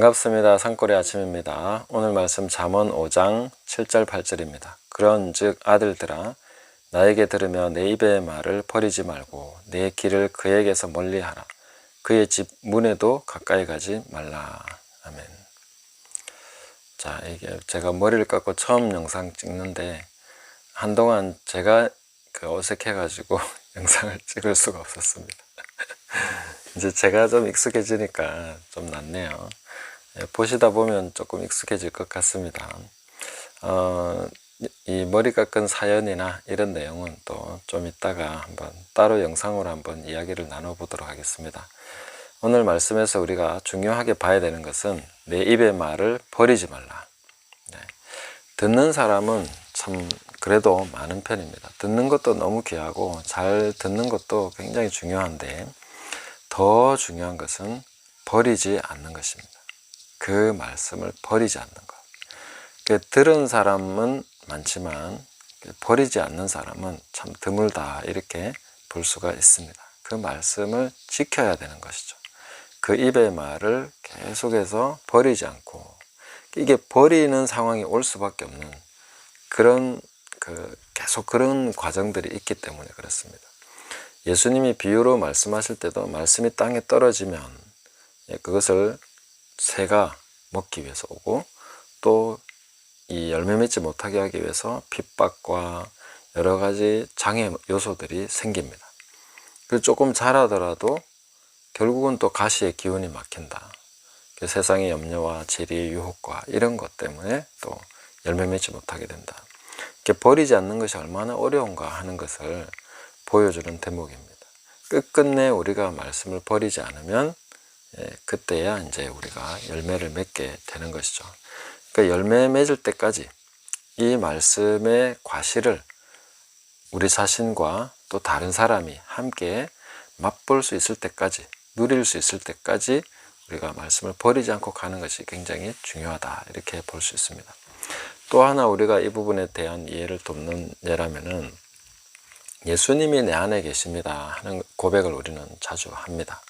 반갑습니다. 산골의 아침입니다. 오늘 말씀 잠언 5장 7절 8절입니다. 그런즉 아들들아 나에게 들으며 내 입의 말을 버리지 말고 내 길을 그에게서 멀리하라. 그의 집 문에도 가까이 가지 말라. 아멘. 자, 이게 제가 머리를 깎고 처음 영상 찍는데 한동안 제가 어색해가지고 영상을 찍을 수가 없었습니다. 이제 제가 좀 익숙해지니까 좀 낫네요. 보시다 보면 조금 익숙해질 것 같습니다. 이 머리 깎은 사연이나 이런 내용은 또 좀 이따가 한번 따로 영상으로 한번 이야기를 나눠보도록 하겠습니다. 오늘 말씀에서 우리가 중요하게 봐야 되는 것은 내 입의 말을 버리지 말라. 듣는 사람은 참 그래도 많은 편입니다. 듣는 것도 너무 귀하고 잘 듣는 것도 굉장히 중요한데 더 중요한 것은 버리지 않는 것입니다. 그 말씀을 버리지 않는 것. 들은 사람은 많지만 버리지 않는 사람은 참 드물다 이렇게 볼 수가 있습니다. 그 말씀을 지켜야 되는 것이죠. 그 입의 말을 계속해서 버리지 않고 이게 버리는 상황이 올 수밖에 없는 그런 계속 그런 과정들이 있기 때문에 그렇습니다. 예수님이 비유로 말씀하실 때도 말씀이 땅에 떨어지면 그것을 새가 먹기 위해서 오고 또 이 열매 맺지 못하게 하기 위해서 핍박과 여러 가지 장애 요소들이 생깁니다. 그래서 조금 자라더라도 결국은 또 가시의 기운이 막힌다. 세상의 염려와 재리의 유혹과 이런 것 때문에 또 열매 맺지 못하게 된다. 버리지 않는 것이 얼마나 어려운가 하는 것을 보여주는 대목입니다. 끝끝내 우리가 말씀을 버리지 않으면 그때야 이제 우리가 열매를 맺게 되는 것이죠. 그러니까 열매 맺을 때까지 이 말씀의 과실을 우리 자신과 또 다른 사람이 함께 맛볼 수 있을 때까지, 누릴 수 있을 때까지 우리가 말씀을 버리지 않고 가는 것이 굉장히 중요하다 이렇게 볼 수 있습니다. 또 하나 우리가 이 부분에 대한 이해를 돕는 예라면은 예수님이 내 안에 계십니다 하는 고백을 우리는 자주 합니다.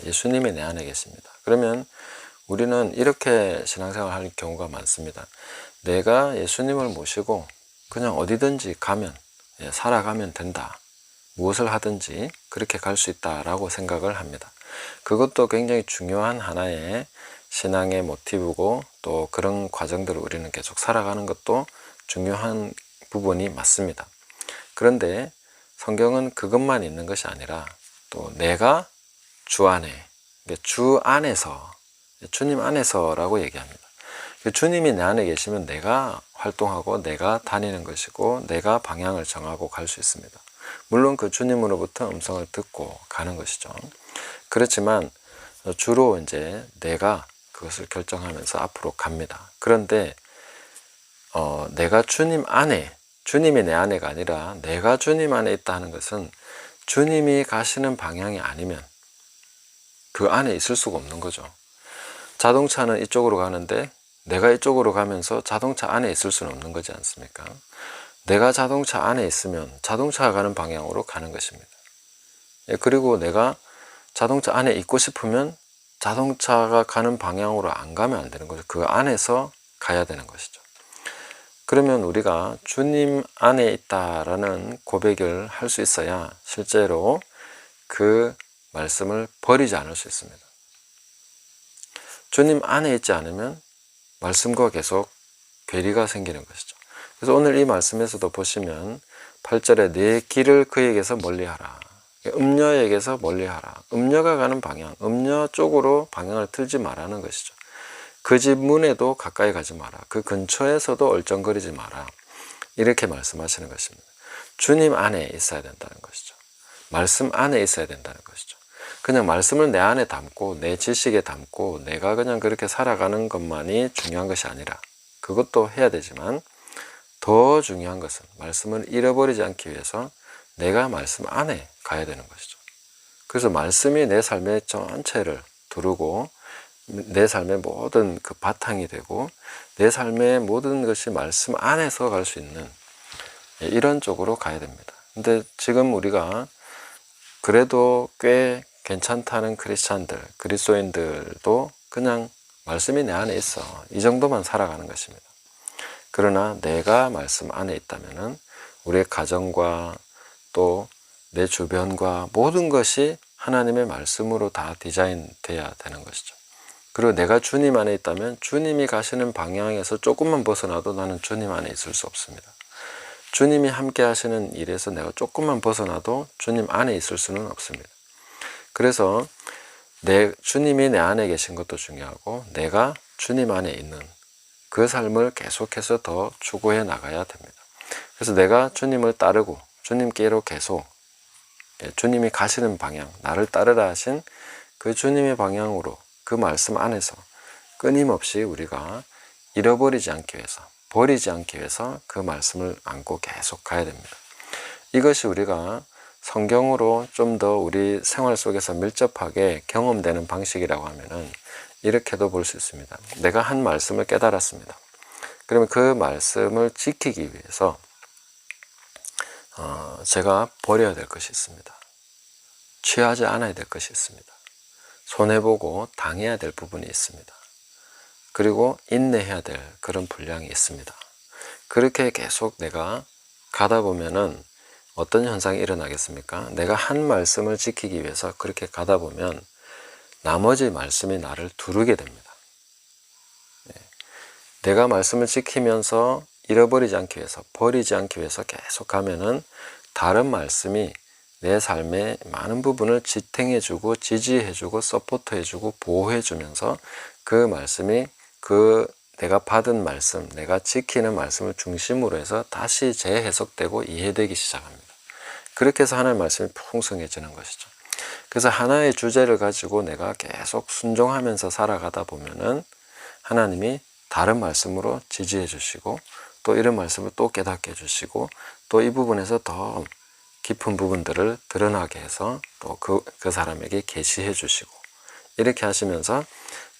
예수님이 내 안에 계십니다. 그러면 우리는 이렇게 신앙생활 할 경우가 많습니다. 내가 예수님을 모시고 그냥 어디든지 가면 살아가면 된다. 무엇을 하든지 그렇게 갈 수 있다라고 생각을 합니다. 그것도 굉장히 중요한 하나의 신앙의 모티브고 또 그런 과정들을 우리는 계속 살아가는 것도 중요한 부분이 맞습니다. 그런데 성경은 그것만 있는 것이 아니라 또 내가 주 안에, 주 안에서, 주님 안에서라고 얘기합니다. 주님이 내 안에 계시면 내가 활동하고 내가 다니는 것이고 내가 방향을 정하고 갈 수 있습니다. 물론 그 주님으로부터 음성을 듣고 가는 것이죠. 그렇지만 주로 이제 내가 그것을 결정하면서 앞으로 갑니다. 그런데 내가 주님 안에, 주님이 내 안에가 아니라 내가 주님 안에 있다 하는 것은 주님이 가시는 방향이 아니면 그 안에 있을 수가 없는 거죠. 자동차는 이쪽으로 가는데 내가 이쪽으로 가면서 자동차 안에 있을 수는 없는 거지 않습니까? 내가 자동차 안에 있으면 자동차가 가는 방향으로 가는 것입니다. 그리고 내가 자동차 안에 있고 싶으면 자동차가 가는 방향으로 안 가면 안 되는 거죠. 그 안에서 가야 되는 것이죠. 그러면 우리가 주님 안에 있다라는 고백을 할 수 있어야 실제로 그 말씀을 버리지 않을 수 있습니다. 주님 안에 있지 않으면 말씀과 계속 괴리가 생기는 것이죠. 그래서 오늘 이 말씀에서도 보시면 8절에 내 길을 그에게서 멀리하라. 음녀에게서 멀리하라. 음녀가 가는 방향, 음녀 쪽으로 방향을 틀지 말라는 것이죠. 그 집 문에도 가까이 가지 마라. 그 근처에서도 얼쩡거리지 마라. 이렇게 말씀하시는 것입니다. 주님 안에 있어야 된다는 것이죠. 말씀 안에 있어야 된다는 것이죠. 그냥 말씀을 내 안에 담고 내 지식에 담고 내가 그냥 그렇게 살아가는 것만이 중요한 것이 아니라 그것도 해야 되지만 더 중요한 것은 말씀을 잃어버리지 않기 위해서 내가 말씀 안에 가야 되는 것이죠. 그래서 말씀이 내 삶의 전체를 두르고 내 삶의 모든 그 바탕이 되고 내 삶의 모든 것이 말씀 안에서 갈 수 있는 이런 쪽으로 가야 됩니다. 근데 지금 우리가 그래도 꽤 괜찮다는 크리스찬들, 그리스도인들도 그냥 말씀이 내 안에 있어. 이 정도만 살아가는 것입니다. 그러나 내가 말씀 안에 있다면은 우리의 가정과 또 내 주변과 모든 것이 하나님의 말씀으로 다 디자인돼야 되는 것이죠. 그리고 내가 주님 안에 있다면 주님이 가시는 방향에서 조금만 벗어나도 나는 주님 안에 있을 수 없습니다. 주님이 함께 하시는 일에서 내가 조금만 벗어나도 주님 안에 있을 수는 없습니다. 그래서 주님이 내 안에 계신 것도 중요하고 내가 주님 안에 있는 그 삶을 계속해서 더 추구해 나가야 됩니다. 그래서 내가 주님을 따르고 주님께로 계속 주님이 가시는 방향, 나를 따르라 하신 그 주님의 방향으로 그 말씀 안에서 끊임없이 우리가 잃어버리지 않기 위해서, 버리지 않기 위해서 그 말씀을 안고 계속 가야 됩니다. 이것이 우리가 성경으로 좀 더 우리 생활 속에서 밀접하게 경험되는 방식이라고 하면은 이렇게도 볼 수 있습니다. 내가 한 말씀을 깨달았습니다. 그러면 그 말씀을 지키기 위해서 제가 버려야 될 것이 있습니다. 취하지 않아야 될 것이 있습니다. 손해보고 당해야 될 부분이 있습니다. 그리고 인내해야 될 그런 분량이 있습니다. 그렇게 계속 내가 가다 보면은 어떤 현상이 일어나겠습니까? 내가 한 말씀을 지키기 위해서 그렇게 가다 보면 나머지 말씀이 나를 두르게 됩니다. 내가 말씀을 지키면서 잃어버리지 않기 위해서, 버리지 않기 위해서 계속 가면은 다른 말씀이 내 삶의 많은 부분을 지탱해주고 지지해주고 서포트해주고 보호해주면서 그 말씀이 내가 받은 말씀, 내가 지키는 말씀을 중심으로 해서 다시 재해석되고 이해되기 시작합니다. 그렇게 해서 하나님의 말씀이 풍성해지는 것이죠. 그래서 하나의 주제를 가지고 내가 계속 순종하면서 살아가다 보면은 하나님이 다른 말씀으로 지지해 주시고 또 이런 말씀을 또 깨닫게 해주시고 또 이 부분에서 더 깊은 부분들을 드러나게 해서 또 그 사람에게 계시해 주시고 이렇게 하시면서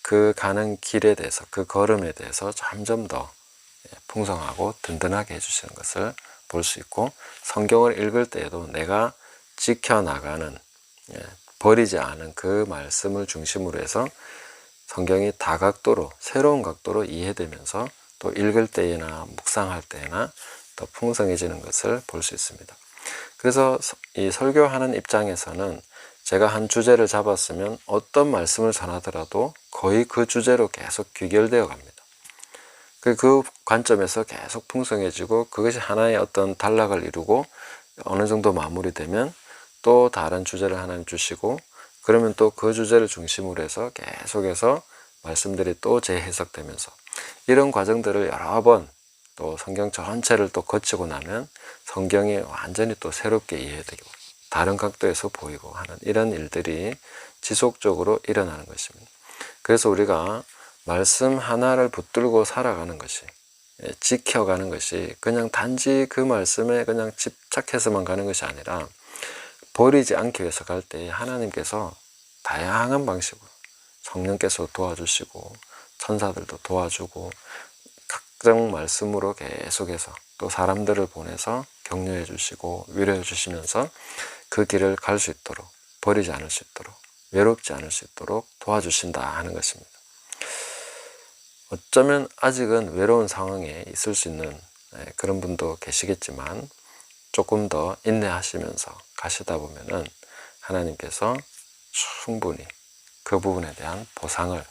그 가는 길에 대해서 그 걸음에 대해서 점점 더 풍성하고 든든하게 해주시는 것을 볼 수 있고 성경을 읽을 때에도 내가 지켜나가는 버리지 않은 그 말씀을 중심으로 해서 성경이 다각도로 새로운 각도로 이해되면서 또 읽을 때나 묵상할 때나 더 풍성해지는 것을 볼 수 있습니다. 그래서 이 설교하는 입장에서는 제가 한 주제를 잡았으면 어떤 말씀을 전하더라도 거의 그 주제로 계속 귀결되어 갑니다. 그 관점에서 계속 풍성해지고 그것이 하나의 어떤 단락을 이루고 어느 정도 마무리되면 또 다른 주제를 하나님 주시고 그러면 또 그 주제를 중심으로 해서 계속해서 말씀들이 또 재해석되면서 이런 과정들을 여러 번 또 성경 전체를 또 거치고 나면 성경이 완전히 또 새롭게 이해되고 다른 각도에서 보이고 하는 이런 일들이 지속적으로 일어나는 것입니다. 그래서 우리가 말씀 하나를 붙들고 살아가는 것이 지켜가는 것이 그냥 단지 그 말씀에 그냥 집착해서만 가는 것이 아니라 버리지 않기 위해서 갈 때 하나님께서 다양한 방식으로 성령께서 도와주시고 천사들도 도와주고 각종 말씀으로 계속해서 또 사람들을 보내서 격려해 주시고 위로해 주시면서 그 길을 갈 수 있도록 버리지 않을 수 있도록 외롭지 않을 수 있도록 도와주신다 하는 것입니다. 어쩌면 아직은 외로운 상황에 있을 수 있는 그런 분도 계시겠지만 조금 더 인내하시면서 가시다 보면은 하나님께서 충분히 그 부분에 대한 보상을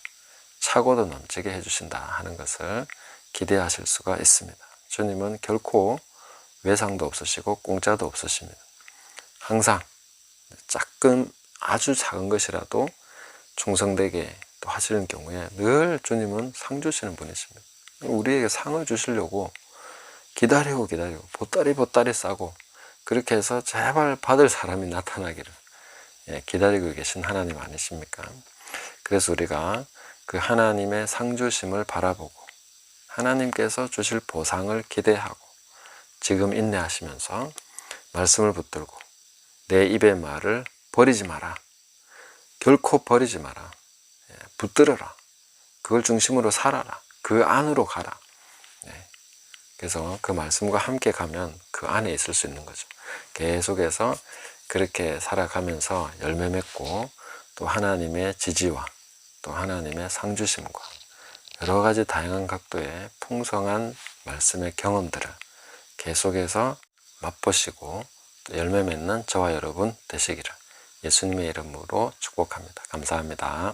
차고도 넘치게 해주신다 하는 것을 기대하실 수가 있습니다. 주님은 결코 외상도 없으시고 공짜도 없으십니다. 항상 아주 작은 것이라도 충성되게 또 하시는 경우에 늘 주님은 상 주시는 분이십니다. 우리에게 상을 주시려고 기다리고 보따리 싸고 그렇게 해서 제발 받을 사람이 나타나기를 기다리고 계신 하나님 아니십니까? 그래서 우리가 그 하나님의 상 주심을 바라보고 하나님께서 주실 보상을 기대하고 지금 인내하시면서 말씀을 붙들고 내 입의 말을 버리지 마라. 결코 버리지 마라. 붙들어라. 그걸 중심으로 살아라. 그 안으로 가라. 그래서 그 말씀과 함께 가면 그 안에 있을 수 있는 거죠. 계속해서 그렇게 살아가면서 열매 맺고 또 하나님의 지지와 또 하나님의 상 주심과 여러 가지 다양한 각도의 풍성한 말씀의 경험들을 계속해서 맛보시고 또 열매 맺는 저와 여러분 되시기를 예수님의 이름으로 축복합니다. 감사합니다.